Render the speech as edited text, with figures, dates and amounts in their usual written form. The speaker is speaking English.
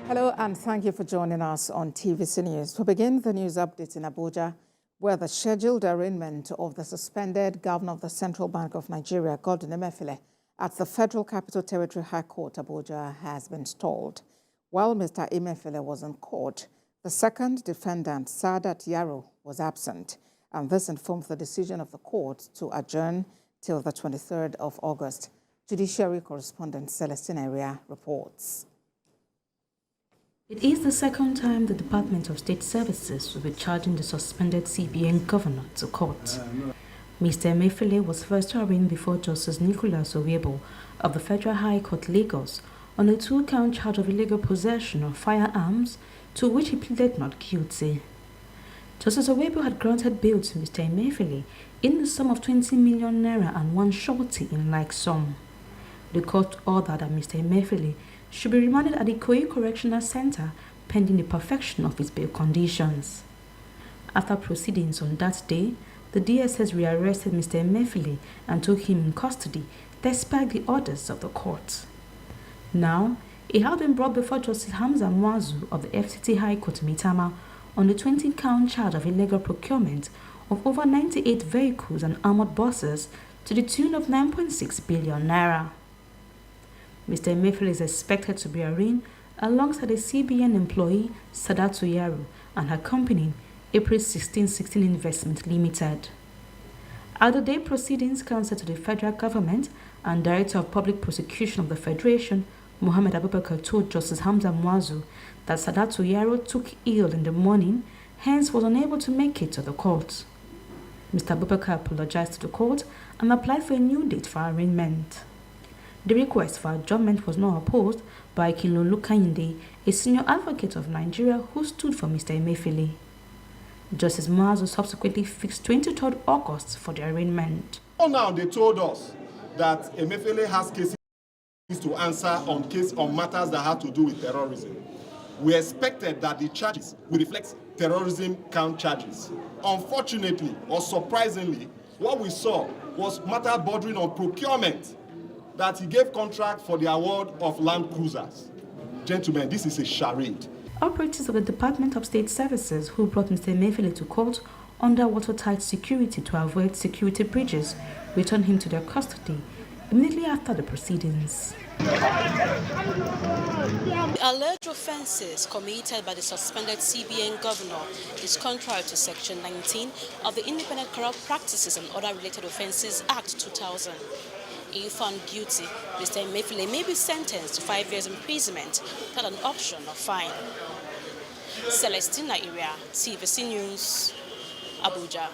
Hello and thank you for joining us on TVC News. We begin the news update in Abuja, where the scheduled arraignment of the suspended governor of the Central Bank of Nigeria, Godwin Emefiele, at the Federal Capital Territory High Court, Abuja, has been stalled. While Mr. Emefiele was in court, the second defendant, Sadat Yaro, was absent, and this informed the decision of the court to adjourn till the 23rd of August. Judiciary correspondent Celestine Area reports. It is the second time the Department of State Services will be charging the suspended CBN governor to court. Mr. Emefiele was first arraigned before Justice Nicholas Owebo of the Federal High Court, Lagos, on a 2-count charge of illegal possession of firearms, to which he pleaded not guilty. Justice Owebo had granted bail to Mr. Emefiele in the sum of 20 million naira and one surety in like sum. The court ordered that Mr. Emefiele should be remanded at the Ikoyi Correctional Center pending the perfection of his bail conditions. After proceedings on that day, the DSS rearrested Mr. Emefiele and took him in custody despite the orders of the court. Now, he had been brought before Justice Hamza Mwazu of the FCT High Court Mitama on the 20-count charge of illegal procurement of over 98 vehicles and armored buses to the tune of 9.6 billion naira. Mr. Emefiele is expected to be arraigned alongside a CBN employee, Sadatu Yaro, and her company, April 1616 Investment Limited. At the day proceedings, counsel to the federal government and Director of Public Prosecution of the Federation, Mohammed Abubakar, told Justice Hamza Mwazu that Sadatu Yaro took ill in the morning, hence was unable to make it to the court. Mr. Abubakar apologized to the court and applied for a new date for arraignment. The request for adjournment was not opposed by Kinlolu Kayinde, a senior advocate of Nigeria who stood for Mr. Emefiele. Justice Mwazu subsequently fixed 23rd August for the arraignment. Now they told us that Emefiele has cases to answer on matters that have to do with terrorism. We expected that the charges would reflect terrorism count charges. Unfortunately, or surprisingly, what we saw was matter bordering on procurement, that he gave contract for the award of land cruisers. Gentlemen, this is a charade. Operatives of the Department of State Services who brought Mr. Emefiele to court under watertight security to avoid security breaches returned him to their custody immediately after the proceedings. The alleged offences committed by the suspended CBN governor is contrary to Section 19 of the Independent Corrupt Practices and Other Related Offences Act 2000. If found guilty, Mr. Emefiele may be sentenced to 5 years imprisonment without an option of fine. Celestina Area, TVC News, Abuja.